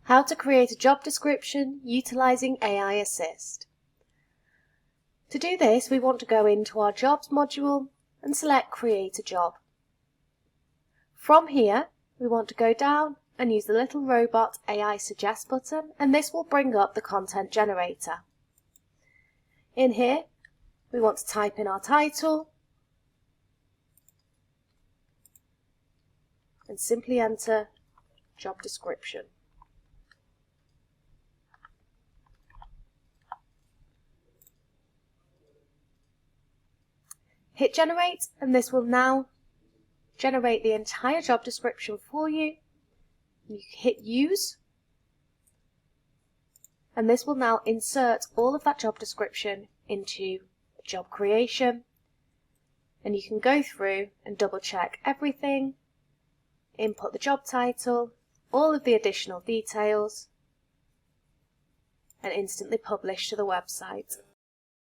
How to create a job description utilizing AI Assist. To do this, we want to go into our Jobs module and select Create a Job. From here, we want to go down and use the little robot AI Suggest button, and this will bring up the content generator. In here, we want to type in our title and simply enter job description. Hit generate, and this will now generate the entire job description for you. You hit use, and this will now insert all of that job description into job creation, and you can go through and double check everything, input the job title, all of the additional details, and instantly publish to the website.